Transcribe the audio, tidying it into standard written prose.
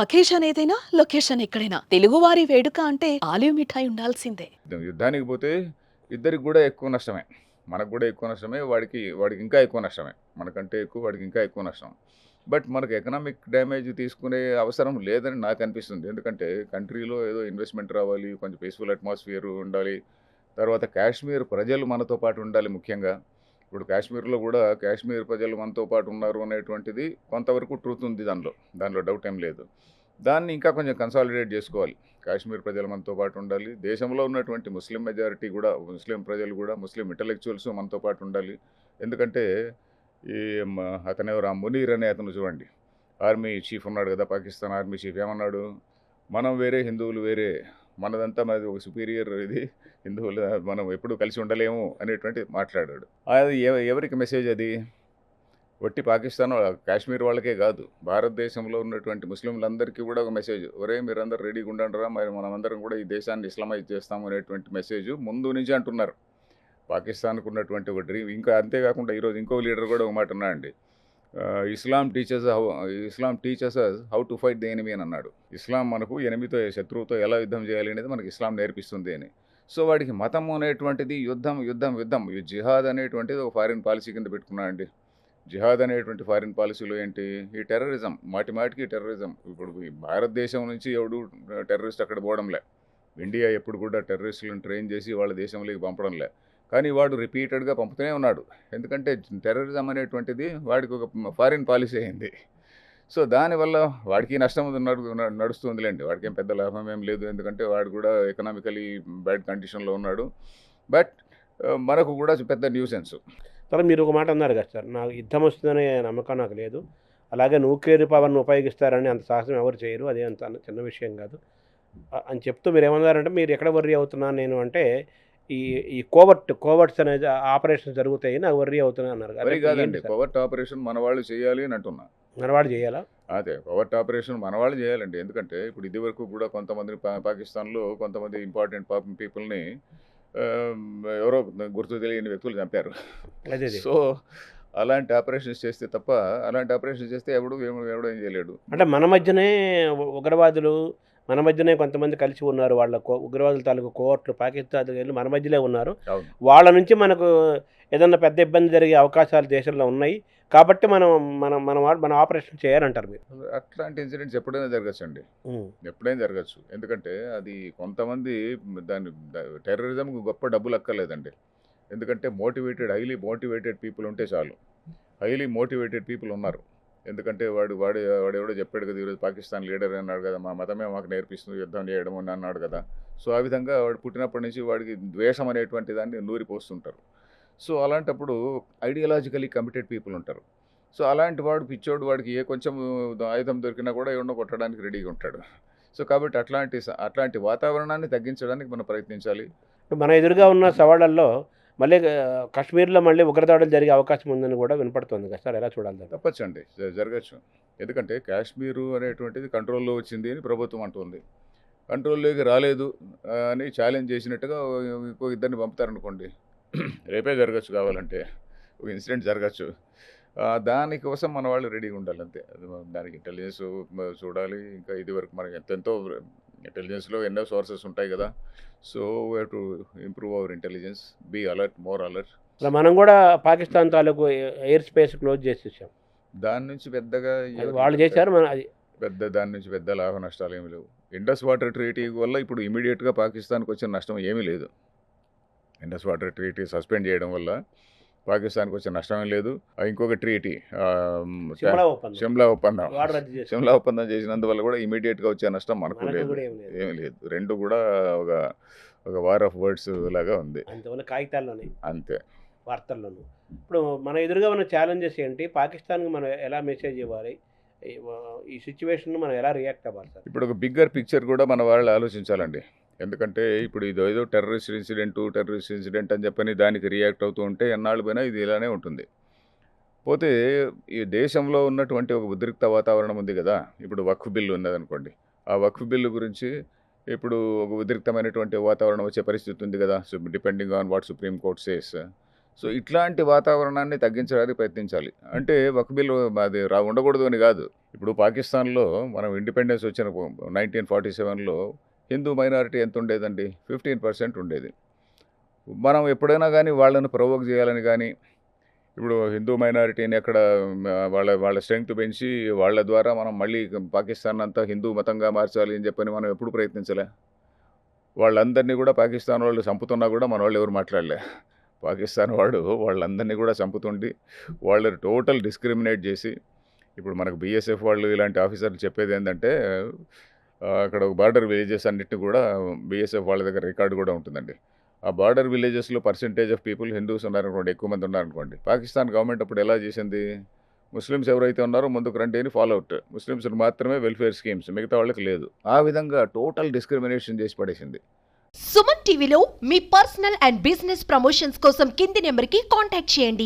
Occasion ఏదైనా, location ఎక్కడైనా తెలుగువారి వేడుక అంటే ఆలివ్ మిఠాయి ఉండాల్సిందే. యుద్ధానికి పోతే ఇద్దరికి కూడా ఎక్కువ నష్టమే. మనకు కూడా ఎక్కువ నష్టమే. వాడికి ఇంకా ఎక్కువ నష్టమే. మనకంటే ఎక్కువ వాడికి ఇంకా ఎక్కువ నష్టం. బట్ మనకు ఎకనామిక్ డ్యామేజ్ తీసుకునే అవసరం లేదని నాకు అనిపిస్తుంది. ఎందుకంటే కంట్రీలో ఏదో ఇన్వెస్ట్మెంట్ రావాలి, కొంచెం పీస్ఫుల్ అట్మాస్ఫియర్ ఉండాలి. తర్వాత కాశ్మీర్ ప్రజలు మనతో పాటు ఉండాలి ముఖ్యంగా. ఇప్పుడు కాశ్మీర్లో కూడా కాశ్మీర్ ప్రజలు మనతో పాటు ఉన్నారు అనేటువంటిది కొంతవరకు ట్రూత్ ఉంది దానిలో. దానిలో డౌట్ ఏం లేదు. దాన్ని ఇంకా కొంచెం కన్సాలిడేట్ చేసుకోవాలి. కాశ్మీర్ ప్రజలు మనతో పాటు ఉండాలి. దేశంలో ఉన్నటువంటి ముస్లిం మెజారిటీ కూడా, ముస్లిం ప్రజలు కూడా, ముస్లిం ఇంటలెక్చువల్స్ మనతో పాటు ఉండాలి. ఎందుకంటే ఈ అతనెవరు, ఆ మునీర్ అనే అతను చూడండి, ఆర్మీ చీఫ్ ఉన్నాడు కదా, పాకిస్తాన్ ఆర్మీ చీఫ్ ఏమన్నాడు, మనం వేరే, హిందువులు వేరే, మనది ఒక సుపీరియర్ ఇది, హిందువులు మనం ఎప్పుడు కలిసి ఉండలేము అనేటువంటి మాట్లాడాడు. అది ఎవరికి మెసేజ్ అది? ఒట్టి పాకిస్తాన్ కాశ్మీర్ వాళ్ళకే కాదు, భారతదేశంలో ఉన్నటువంటి ముస్లింలందరికీ కూడా ఒక మెసేజ్, ఒరే మీరందరూ రెడీగా ఉండండిరా, మరి మనమందరం కూడా ఈ దేశాన్ని ఇస్లామైజ్ చేస్తాము అనేటువంటి మెసేజ్ ముందు నుంచి అంటున్నారు. పాకిస్తాన్కు ఉన్నటువంటి ఒక డ్రీమ్. ఇంకా అంతేకాకుండా ఈరోజు ఇంకో లీడర్ కూడా ఒక మాట ఉన్నాడండి, Islam teachers how to fight the enemy అని అన్నాడు. ఇస్లాం మనకు ఎనిమితో, శత్రువుతో ఎలా యుద్ధం చేయాలి అనేది మనకి ఇస్లాం నేర్పిస్తుంది అని. సో వాడికి మతం అనేటువంటిది యుద్ధం యుద్ధం యుద్ధం, ఈ జిహాద్ అనేటువంటిది ఒక ఫారిన్ పాలసీ కింద పెట్టుకున్నాడండి. జిహాద్ అనేటువంటి ఫారిన్ పాలసీలో ఏంటి, ఈ టెర్రరిజం, మాటిమాటికి టెర్రరిజం. ఇప్పుడు ఈ భారతదేశం నుంచి ఎవడు టెర్రరిస్ట్ అక్కడ పోవడంలే. ఇండియా ఎప్పుడు కూడా టెర్రరిస్టులను ట్రైన్ చేసి వాళ్ళ దేశంలోకి పంపడంలే. కానీ వాడు రిపీటెడ్గా పంపుతూనే ఉన్నాడు. ఎందుకంటే టెర్రరిజం అనేటువంటిది వాడికి ఒక ఫారిన్ పాలసీ అయింది. సో దానివల్ల వాడికి నష్టం నడుస్తుందిలేండి. వాడికి ఏం పెద్ద లాభం ఏం లేదు. ఎందుకంటే వాడు కూడా ఎకనామికలీ బ్యాడ్ కండిషన్లో ఉన్నాడు. బట్ మనకు కూడా పెద్ద న్యూసెన్స్. తర్వాత మీరు ఒక మాట అన్నారు కదా సార్, నాకు యుద్ధం వస్తుందనే నమ్మకం నాకు లేదు. అలాగే న్యూక్లియర్ పవర్‌ని ఉపయోగిస్తారని అంత సాహసం ఎవరు చేయరు. అది అంత చిన్న విషయం కాదు. అని చెప్తూ మీరేమన్నారంటే, మీరు ఎక్కడ వర్రీ అవుతున్నాను నేను అంటే, ఈ ఈ కోవర్ట్స్ అనేది ఆపరేషన్స్ జరుగుతాయి నాకు వర్రీ అవుతున్నా అన్నారు. మరి కాదండి, కోవర్ట్ ఆపరేషన్ మన వాళ్ళు చేయాలి అని అంటున్నా. మనవాడు చేయాలా? అదే కోవర్ట్ ఆపరేషన్ మన వాళ్ళు చేయాలండి. ఎందుకంటే ఇప్పుడు ఇది వరకు కూడా కొంతమంది పాకిస్తాన్లో కొంతమంది ఇంపార్టెంట్ పీపుల్ని ఎవరో గుర్తు తెలియని వ్యక్తులు చంపారు. అదే. సో అలాంటి ఆపరేషన్స్ చేస్తే తప్ప, అలాంటి ఆపరేషన్స్ చేస్తే ఎవడు ఏం చేయలేడు. అంటే మన మధ్యనే ఉగ్రవాదులు, మన మధ్యనే కొంతమంది కలిసి ఉన్నారు. వాళ్ళ ఉగ్రవాదుల తాలూకు కోవర్ట్లు పాకిస్తాన్ మన మధ్యలో ఉన్నారు. అవును. వాళ్ళ నుంచి మనకు ఏదన్నా పెద్ద ఇబ్బంది జరిగే అవకాశాలు దేశంలో ఉన్నాయి. కాబట్టి మనం మనం మన మన ఆపరేషన్ చేయాలంటారు మీరు. అట్లాంటి ఇన్సిడెంట్స్ ఎప్పుడైనా జరగచ్చండి. ఎప్పుడైనా జరగచ్చు. ఎందుకంటే అది కొంతమంది దాన్ని టెర్రరిజంకి గొప్ప డబ్బులు అక్కర్లేదండి. ఎందుకంటే హైలీ మోటివేటెడ్ పీపుల్ ఉంటే చాలు. హైలీ మోటివేటెడ్ పీపుల్ ఉన్నారు. ఎందుకంటే వాడెవడో చెప్పాడు కదా, ఈరోజు పాకిస్తాన్ లీడర్ అన్నాడు కదా, మా మతమే మాకు నేర్పిస్తుంది యుద్ధం చేయడం అని అన్నాడు కదా. సో ఆ విధంగా వాడు పుట్టినప్పటి నుంచి వాడికి ద్వేషం అనేటువంటి దాన్ని నూరిపోస్తుంటారు. సో అలాంటప్పుడు ఐడియాలజికలీ కమిటెడ్ పీపుల్ ఉంటారు. సో అలాంటి వాడు పిచ్చోడు, వాడికి ఏ కొంచెం ఆయుధం దొరికినా కూడా ఎవరినో కొట్టడానికి రెడీగా ఉంటాడు. సో కాబట్టి అట్లాంటి వాతావరణాన్ని తగ్గించడానికి మనం ప్రయత్నించాలి. మన ఎదురుగా ఉన్న సవాళ్ళల్లో మళ్ళీ కాశ్మీర్లో మళ్ళీ ఉగ్రదాడులు జరిగే అవకాశం ఉందని కూడా వినపడుతుంది కదా సార్, ఎలా చూడాలి దాన్ని? తప్పచ్చండి, జరగచ్చు. ఎందుకంటే కాశ్మీరు అనేటువంటిది కంట్రోల్లో వచ్చింది అని ప్రభుత్వం అంటుంది. కంట్రోల్లోకి రాలేదు అని ఛాలెంజ్ చేసినట్టుగా ఇంకో ఇద్దరిని పంపుతారనుకోండి, రేపే జరగచ్చు, కావాలంటే ఒక ఇన్సిడెంట్ జరగచ్చు. దానికోసం మన వాళ్ళు రెడీగా ఉండాలి అంతే. దానికి ఇంటెలిజెన్స్ చూడాలి. ఇంకా ఇది వరకు మనకి ఎంతో ఇంటెలిజెన్స్లో ఎన్నో సోర్సెస్ ఉంటాయి కదా. So we have to improve our intelligence, be alert, more alert. మనం కూడా పాకిస్తాన్ తాలూకు ఎయిర్ స్పేస్ క్లోజ్ చేసేసాం. దాని నుంచి పెద్దగా వాళ్ళు చేశారు, మన అది దాని నుంచి పెద్ద లాభ నష్టాలు ఏమి లేవు. ఇండస్ వాటర్ ట్రీటీ వల్ల ఇప్పుడు ఇమీడియట్గా పాకిస్తాన్కి వచ్చిన నష్టం ఏమీ లేదు. ఇండస్ వాటర్ ట్రీటీ సస్పెండ్ చేయడం వల్ల పాకిస్తాన్కి వచ్చిన నష్టమే లేదు. ఇంకొక ట్రీటీ, షిమ్లా ఒప్పందం చేసినందువల్ల కూడా ఇమీడియట్గా వచ్చే నష్టం మనకు లేదు, ఏమీ లేదు. రెండు కూడా ఒక వార్ ఆఫ్ వర్డ్స్ లాగా ఉంది, కాగితాల్లోనే అంతే, వార్తల్లోనూ. ఇప్పుడు మన ఎదురుగా ఉన్న ఛాలెంజెస్ ఏంటి? పాకిస్తాన్కి మనం ఎలా మెసేజ్ ఇవ్వాలి? ఈ సిచ్యువేషన్ మనం ఎలా రియాక్ట్ అవ్వాలి సార్? ఇప్పుడు ఒక బిగ్గర్ పిక్చర్ కూడా మన వాళ్ళు ఆలోచించాలండి. ఎందుకంటే ఇప్పుడు ఏదో టెర్రరిస్ట్ ఇన్సిడెంట్ అని చెప్పని దానికి రియాక్ట్ అవుతూ ఉంటే ఎన్నాళ్ళు పోయినా ఇది ఇలానే ఉంటుంది. పోతే ఈ దేశంలో ఉన్నటువంటి ఒక ఉద్రిక్త వాతావరణం ఉంది కదా. ఇప్పుడు వక్ఫ్ బిల్లు ఉన్నదనుకోండి, ఆ వక్ఫ్ బిల్లు గురించి ఇప్పుడు ఒక ఉద్రిక్తమైనటువంటి వాతావరణం వచ్చే పరిస్థితి ఉంది కదా, depending on what supreme court says. So ఇట్లాంటి వాతావరణాన్ని తగ్గించడానికి ప్రయత్నించాలి. అంటే వక్ఫ్ బిల్లు అది ఉండకూడదు అని కాదు, ఇప్పుడు పాకిస్తాన్లో మనం ఇండిపెండెన్స్ వచ్చిన 1947లో హిందూ మైనారిటీ ఎంత ఉండేదండి? 15% ఉండేది. మనం ఎప్పుడైనా కానీ వాళ్ళని ప్రొవోక్ చేయాలని కానీ, ఇప్పుడు హిందూ మైనారిటీని అక్కడ వాళ్ళ స్ట్రెంగ్త్ పెంచి వాళ్ళ ద్వారా మనం మళ్ళీ పాకిస్తాన్ అంతా హిందూ మతంగా మార్చాలి అని చెప్పని మనం ఎప్పుడు ప్రయత్నించలే. వాళ్ళందరినీ కూడా పాకిస్తాన్ వాళ్ళు చంపుతున్నా కూడా మన వాళ్ళు ఎవరు మాట్లాడలే. పాకిస్తాన్ వాడు వాళ్ళందరినీ కూడా చంపుతుండి వాళ్ళని టోటల్ డిస్క్రిమినేట్ చేసి, ఇప్పుడు మనకు బీఎస్ఎఫ్ వాళ్ళు ఇలాంటి ఆఫీసర్లు చెప్పేది ఏంటంటే అక్కడ బార్డర్ విలేజెస్ అన్నిటిని కూడా బీఎస్ఎఫ్ వాళ్ళ దగ్గర రికార్డు కూడా ఉంటుందండి. ఆ బార్డర్ విలేజెస్లో పర్సెంటేజ్ ఆఫ్ పీపుల్ హిందూస్ ఉన్నారనుకోండి, ఎక్కువ మంది ఉన్నారనుకోండి, పాకిస్తాన్ గవర్నమెంట్ అప్పుడు ఎలా చేసింది? ముస్లిమ్స్ ఎవరైతే ఉన్నారో ముందుకు రండి అని ఫాలోఅవుట్, ముస్లిమ్స్కి మాత్రమే వెల్ఫేర్ స్కీమ్స్, మిగతా వాళ్ళకి లేదు. ఆ విధంగా టోటల్ డిస్క్రిమినేషన్ చేసి పడేసింది. సుమన్ టీవీలో మీ పర్సనల్ అండ్ బిజినెస్ ప్రమోషన్స్ కోసం కింది నెంబర్కి కాంటాక్ట్ చేయండి.